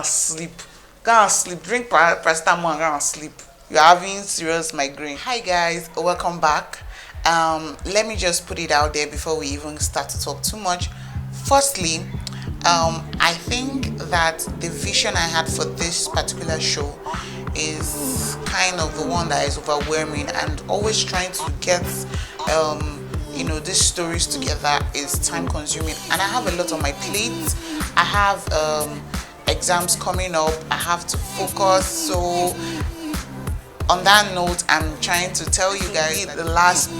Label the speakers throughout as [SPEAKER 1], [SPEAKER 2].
[SPEAKER 1] Sleep. Go and sleep. Drink paracetamol and go and sleep. You're having serious migraine. Hi guys, welcome back. Let me just put it out there before we even start to talk too much. Firstly, I think that the vision I had for this particular show is kind of the one that is overwhelming, and always trying to get these stories together is time consuming, and I have a lot on my plate. I have exams coming up, I have to focus. So on that note, I'm trying to tell you guys the last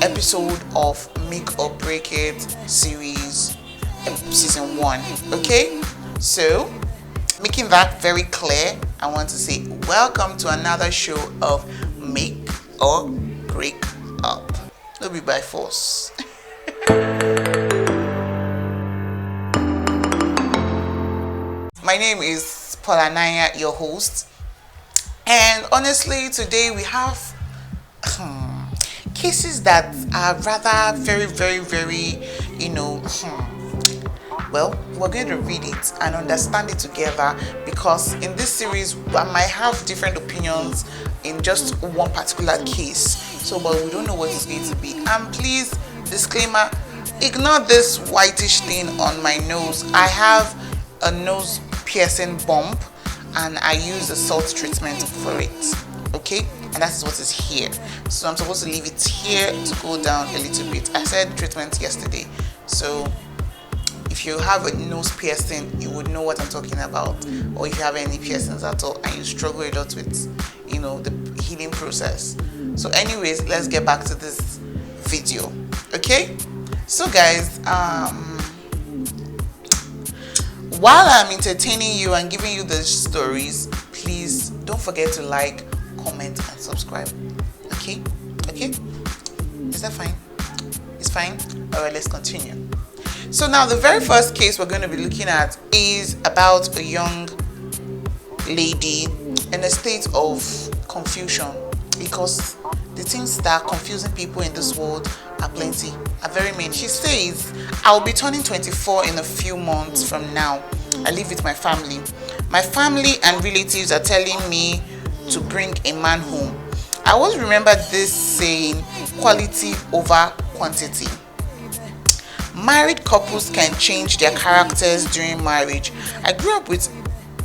[SPEAKER 1] episode of Make or Break It series, season 1. Okay, so making that very clear, I want to say welcome to another show of Make or Break Up. It'll be by force. My name is Paula Naya, your host, and honestly today we have cases that are rather very well, we're going to read it and understand it together, because in this series I might have different opinions in just one particular case, but we don't know what it's going to be. And please, disclaimer, ignore this whitish thing on my nose. I have a nose piercing bump and I use a salt treatment for it, okay, and that is what is here. So I'm supposed to leave it here to go down a little bit. I said treatment yesterday, so if you have a nose piercing, you would know what I'm talking about. Or if you have any piercings at all and you struggle a lot with the healing process. So anyways, let's get back to this video. Okay, so guys, while I'm entertaining you and giving you the stories, please don't forget to like, comment and subscribe. Okay, is that fine? It's fine. All right, let's continue. So now the very first case we're going to be looking at is about a young lady in a state of confusion, because the things that are confusing people in this world are plenty, are very many. She says, I'll be turning 24 in a few months from now. I live with my family. My family and relatives are telling me to bring a man home. I always remember this saying, quality over quantity. Married couples can change their characters during marriage. I grew up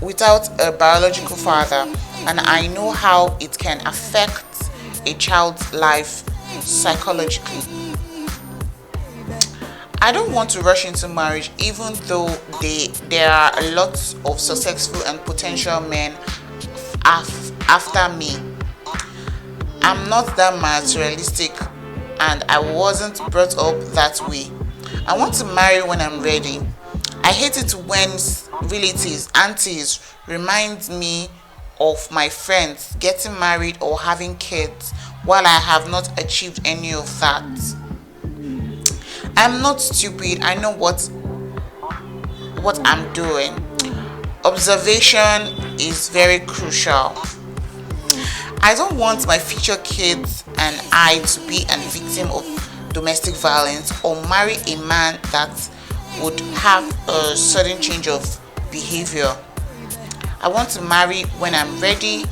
[SPEAKER 1] without a biological father, and I know how it can affect a child's life psychologically. I don't want to rush into marriage, even though there are a lot of successful and potential men after me. I'm not that materialistic, and I wasn't brought up that way. I want to marry when I'm ready. I hate it when relatives, aunties, remind me of my friends getting married or having kids while I have not achieved any of that. I'm not stupid. I know what I'm doing. Observation is very crucial. I don't want my future kids and I to be a victim of domestic violence, or marry a man that would have a sudden change of behavior. I want to marry when I'm ready.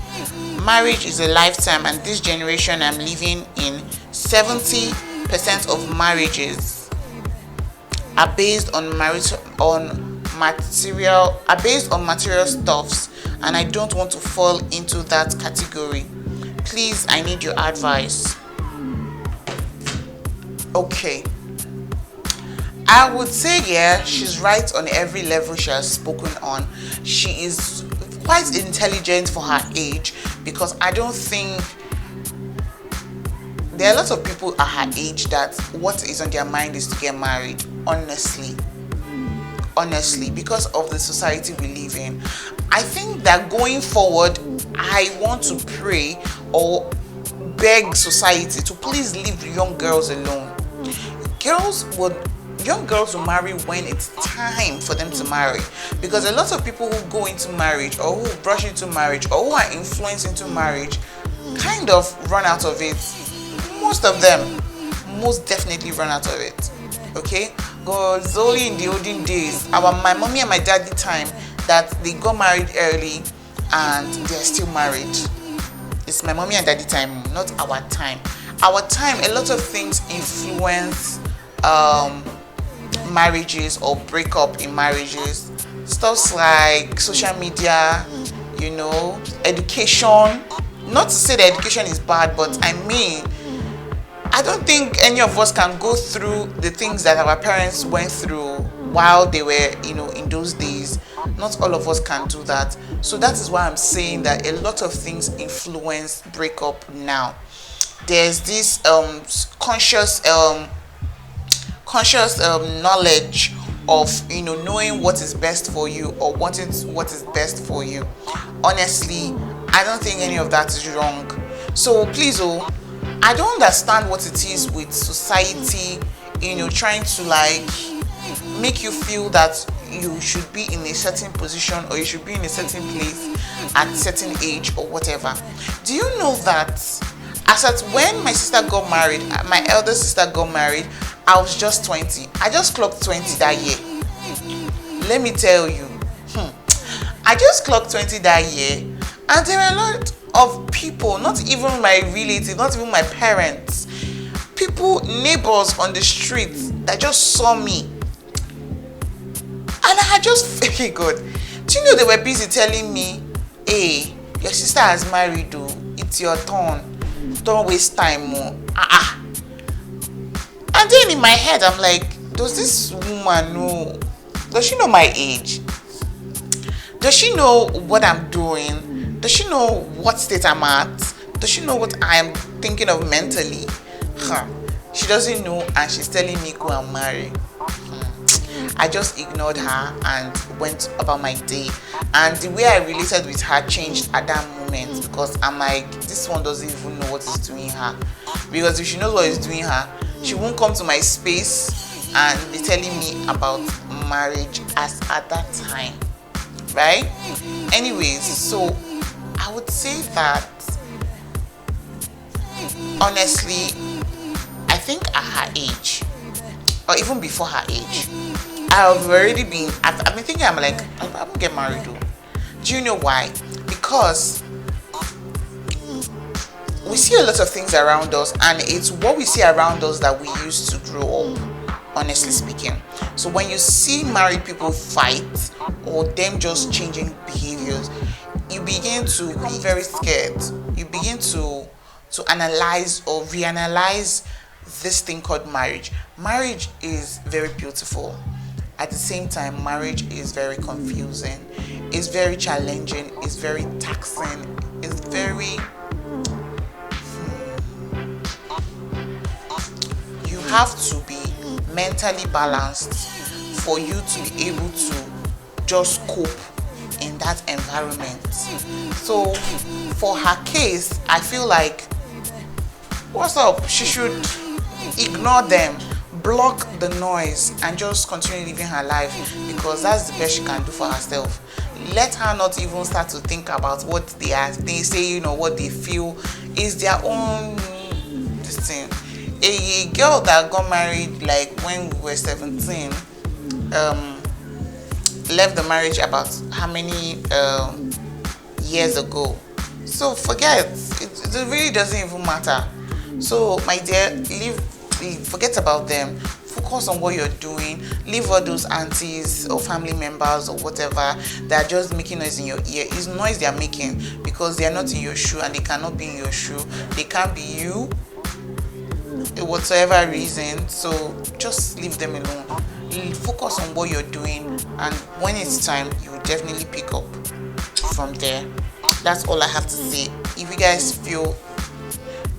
[SPEAKER 1] Marriage is a lifetime, and this generation I'm living in, 70% of marriages are based on material stuffs, and I don't want to fall into that category. Please, I need your advice. Okay, I would say she's right on every level she has spoken on. She is quite intelligent for her age, because I don't think there are lots of people at her age that what is on their mind is to get married, honestly, because of the society we live in. I think that going forward, I want to pray or beg society to please leave young girls alone. Young girls will marry when it's time for them to marry, because a lot of people who go into marriage, or who brush into marriage, or who are influenced into marriage, kind of run out of it. Most of them most definitely run out of it. Okay, because only in the olden days, my mommy and my daddy time, that they got married early and they're still married. It's my mommy and daddy time, not our time. Our time, a lot of things influence marriages or breakup in marriages. Stuffs like social media, education. Not to say that education is bad, but I mean, I don't think any of us can go through the things that our parents went through while they were, in those days. Not all of us can do that. So that is why I'm saying that a lot of things influence breakup now. There's this conscious knowledge of knowing what is best for you or what is best for you. Honestly, I don't think any of that is wrong. So please, I don't understand what it is with society, trying to like make you feel that you should be in a certain position or you should be in a certain place at a certain age or whatever. Do you know that as at when my sister got married, my elder sister got married, I was just 20. I just clocked 20 that year. Let me tell you, I just clocked 20 that year, and there were a lot of people, not even my relatives, not even my parents, people, neighbors on the street that just saw me. And I just felt good. Do you know they were busy telling me, hey, your sister has married, though. It's your turn. Don't waste time more. And then in my head, I'm like, does this woman know? Does she know my age? Does she know what I'm doing? Does she know what state I'm at? Does she know what I'm thinking of mentally? She doesn't know, and she's telling me go and marry. I just ignored her and went about my day. And the way I related with her changed at that moment, because I'm like, this one doesn't even know what is doing her. Because if she knows what is doing her, she won't come to my space and be telling me about marriage as at that time. Right? Anyways, so I would say that honestly, I think at her age, or even before her age, I've been thinking, I'm like, I won't get married though. Do you know why? Because we see a lot of things around us, and it's what we see around us that we used to grow up, honestly speaking. So when you see married people fight or them just changing behaviors, you begin to be very scared. You begin to analyze or reanalyze this thing called marriage. Marriage is very beautiful. At the same time, marriage is very confusing. It's very challenging. It's very taxing. It's very... You have to be mentally balanced for you to be able to just cope in that environment. So for her case, I feel like, what's up? She should ignore them, block the noise, and just continue living her life, because that's the best she can do for herself. Let her not even start to think about what they say, what they feel is their own this thing. A girl that got married like when we were 17 left the marriage about how many years ago. So forget it really doesn't even matter. So my dear, forget about them. Focus on what you're doing. Leave all those aunties or family members or whatever that are just making noise in your ear. It's noise they are making because they are not in your shoe, and they cannot be in your shoe. They can't be you, whatsoever reason. So just leave them alone. Focus on what you're doing, and when it's time, you will definitely pick up from there. That's all I have to say. If you guys feel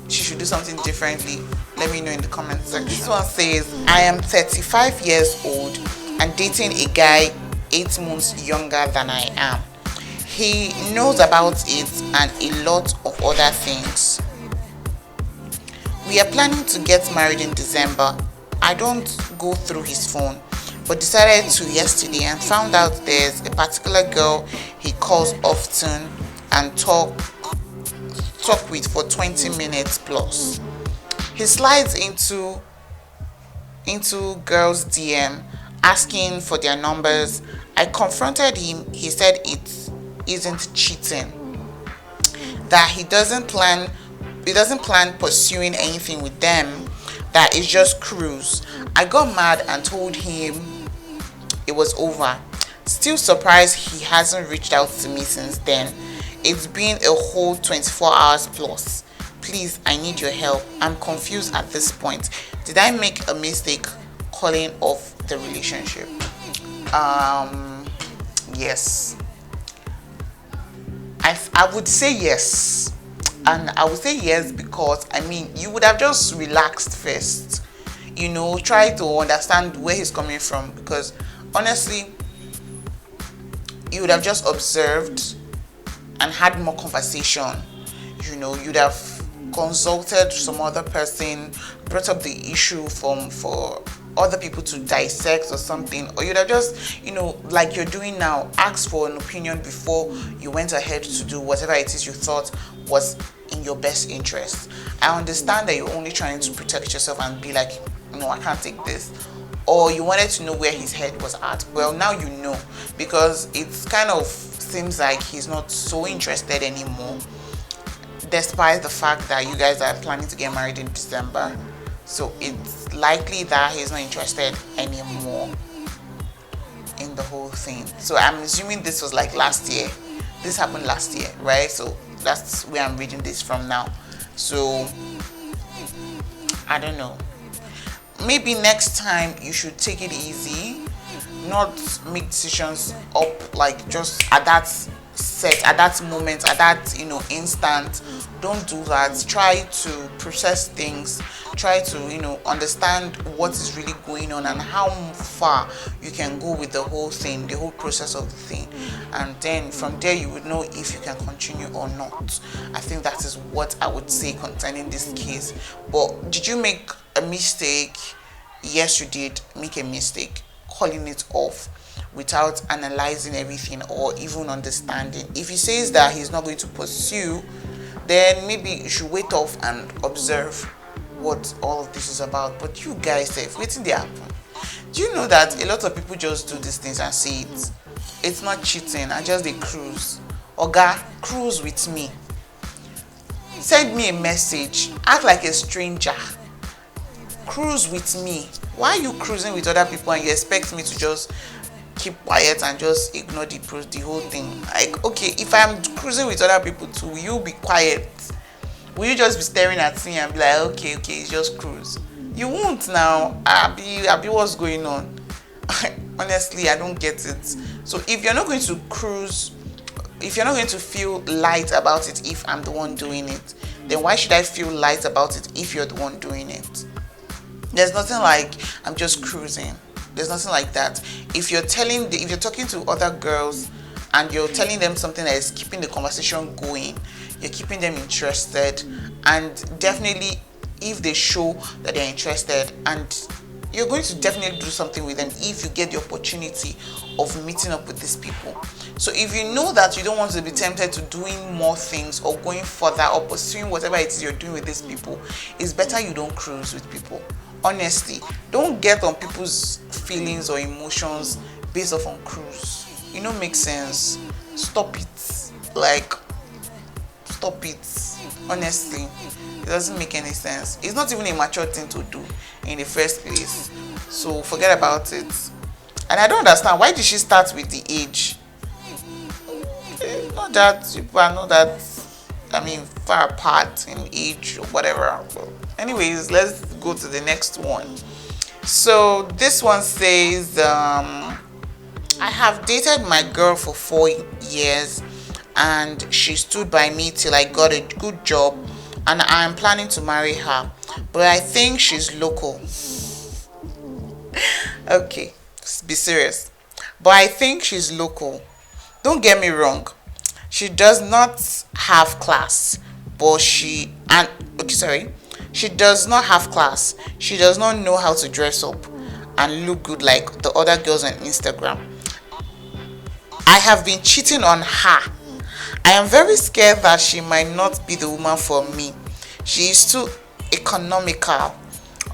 [SPEAKER 1] she should do something differently, let me know in the comment section. This one says, I am 35 years old and dating a guy 8 months younger than I am. He knows about it and a lot of other things. We are planning to get married in December. I don't go through his phone, but decided to yesterday and found out there's a particular girl he calls often and talk with for 20 minutes plus. He slides into girls' DM asking for their numbers. I confronted him. He said it isn't cheating, that he doesn't plan pursuing anything with them, that it's just cruise. I got mad and told him it was over. Still surprised he hasn't reached out to me since then. It's been a whole 24 hours plus. Please, I need your help. I'm confused at this point. Did I make a mistake calling off the relationship? Yes. I would say yes. And I would say yes because, I mean, you would have just relaxed first. Try to understand where he's coming from. Because, honestly, you would have just observed and had more conversation. You'd have consulted some other person, brought up the issue for other people to dissect or something, or you'd have just, like you're doing now, ask for an opinion before you went ahead to do whatever it is you thought was in your best interest. I understand that you're only trying to protect yourself and be like, no, I can't take this. Or you wanted to know where his head was at. Well, now you know, because it's kind of seems like he's not so interested anymore, despite the fact that you guys are planning to get married in December. So it's likely that he's not interested anymore in the whole thing. So I'm assuming this was like last year. This happened last year, right? So that's where I'm reading this from now. So I don't know. Maybe next time you should take it easy, not make decisions up like just at that moment, at that instant. Don't do that. Try to process things. Try to understand what is really going on and how far you can go with the whole thing, the whole process of the thing, and then from there you would know if you can continue or not. I think that is what I would say concerning this case. But did you make a mistake? Yes, you did make a mistake calling it off without analyzing everything or even understanding. If he says that he's not going to pursue, then maybe you should wait off and observe what all of this is about. But you guys, waiting they happen. Do you know that a lot of people just do these things and say it's not cheating, I just a cruise. Oga, cruise with me. Send me a message, act like a stranger. Cruise with me. Why are you cruising with other people and you expect me to just keep quiet and just ignore the whole thing? Like, okay, if I'm cruising with other people too, will you be quiet? Will you just be staring at me and be like, okay, it's just cruise? You won't now. Abi, what's going on? Honestly, I don't get it. So if you're not going to cruise, if you're not going to feel light about it if I'm the one doing it, then why should I feel light about it if you're the one doing it? There's nothing like I'm just cruising. There's nothing like that. If you're talking to other girls and you're telling them something that is keeping the conversation going, you're keeping them interested, and definitely if they show that they're interested, and you're going to definitely do something with them if you get the opportunity of meeting up with these people. So if you know that you don't want to be tempted to doing more things or going further or pursuing whatever it is you're doing with these people, it's better you don't cruise with people. Honestly, don't get on people's feelings or emotions based off on cruise. Make sense. Stop it. Stop it. Honestly, it doesn't make any sense. It's not even a mature thing to do in the first place. So forget about it. And I don't understand, why did she start with the age? Not that people are not that, far apart in age or whatever. Anyways, let's go to the next one. So this one says, I have dated my girl for 4 years and she stood by me till I got a good job, and I am planning to marry her, but I think she's local. Okay, be serious. But I think she's local. Don't get me wrong. She does not have class, she does not have class. She does not know how to dress up and look good like the other girls on Instagram. I have been cheating on her. I am very scared that she might not be the woman for me. She is too economical,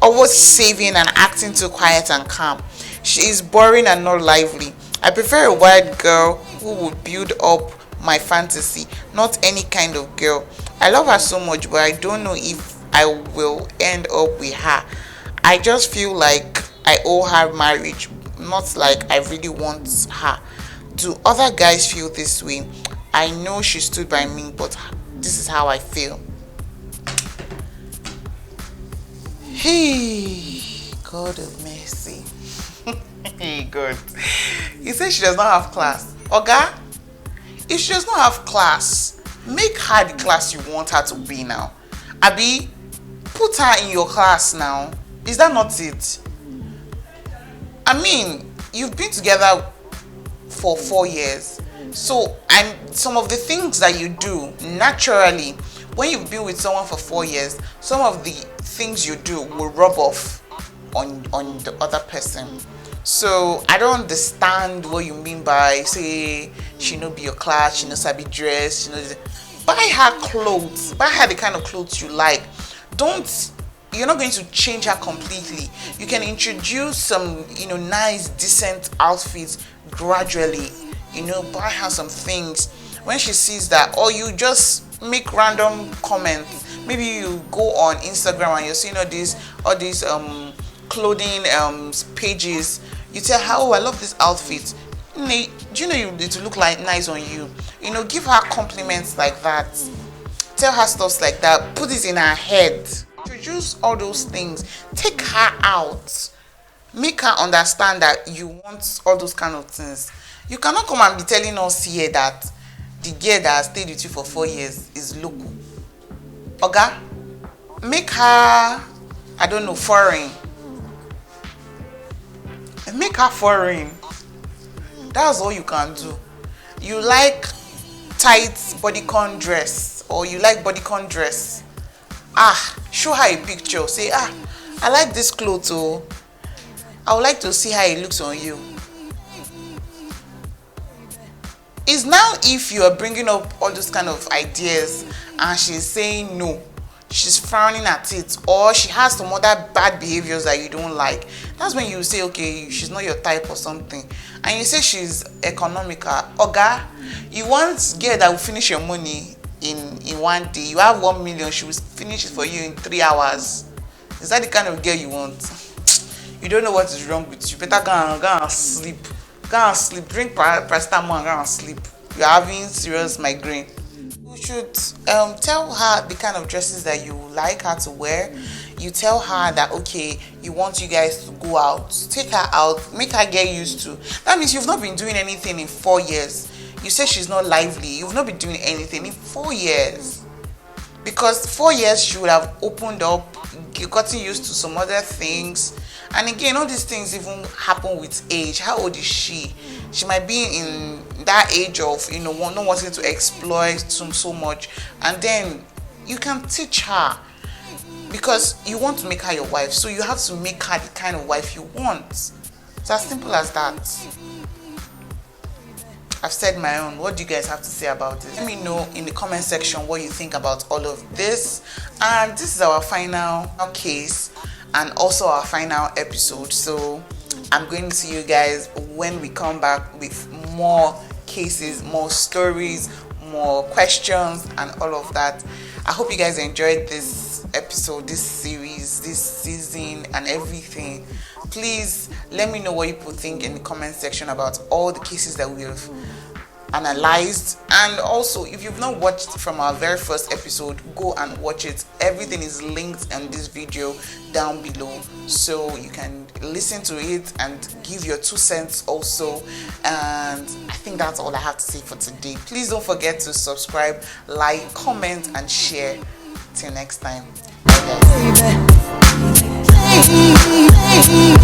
[SPEAKER 1] always saving and acting too quiet and calm. She is boring and not lively. I prefer a wild girl who would build up my fantasy, not any kind of girl. I love her so much, but I don't know if I will end up with her. I just feel like I owe her marriage, not like I really want her. Do other guys feel this way? I know she stood by me, but this is how I feel. Hey, God of mercy. Hey, God. He said she does not have class. Oga, if she does not have class, make her the class you want her to be now. Abi, put her in your class now. Is that not it? I mean, you've been together for 4 years. So, and some of the things that you do naturally, when you've been with someone for 4 years, some of the things you do will rub off on the other person. So I don't understand what you mean by say she no be your class, she no sabi dress, she no. Buy her clothes, buy her the kind of clothes you like. You're not going to change her completely. You can introduce some, nice, decent outfits gradually. Buy her some things. When she sees that, or you just make random comments. Maybe you go on Instagram and you're seeing all these clothing pages. You tell her, oh, I love this outfit. Do you know you need to look like nice on you? Give her compliments like that. Tell her stuff like that. Put it in her head. Introduce all those things. Take her out. Make her understand that you want all those kind of things. You cannot come and be telling us here that the girl that has stayed with you for 4 years is local. Oga, make her, I don't know, foreign. Make her foreign. That's all you can do. You like tight bodycon dress, or you like bodycon dress. Show her a picture. Say, I like this clothes. Oh, I would like to see how it looks on you. It's now if you are bringing up all those kind of ideas and she's saying no, she's frowning at it, or she has some other bad behaviors that you don't like, that's when you say, okay, she's not your type or something. And you say she's economical. Oga, you want girl that will finish your money in 1 day. You have 1 million, she will finish it for you in 3 hours. Is that the kind of girl you want? You don't know what is wrong with you. Better go and sleep. Go and sleep. Drink paracetamol and go and sleep. You're having serious migraine. You should tell her the kind of dresses that you like her to wear. You tell her that, okay, you want you guys to go out. Take her out. Make her get used to. That means you've not been doing anything in 4 years. You say she's not lively. You've not been doing anything in 4 years. Because 4 years she would have opened up, gotten used to some other things. And again, all these things even happen with age. How old is she? She might be in that age of, not wanting to exploit so much. And then you can teach her, because you want to make her your wife. So you have to make her the kind of wife you want. It's as simple as that. I've said my own. What do you guys have to say about it? Let me know in the comment section what you think about all of this. And this is our final case and also our final episode. So I'm going to see you guys when we come back with more cases, more stories, more questions and all of that. I hope you guys enjoyed this episode, this series, this season and everything. Please let me know what you people think in the comment section about all the cases that we have analyzed. And also, if you've not watched from our very first episode, go and watch it. Everything is linked in this video down below, so you can listen to it and give your 2 cents also. And I think that's all I have to say for today. Please don't forget to subscribe, like, comment and share. Till next time. Bye guys.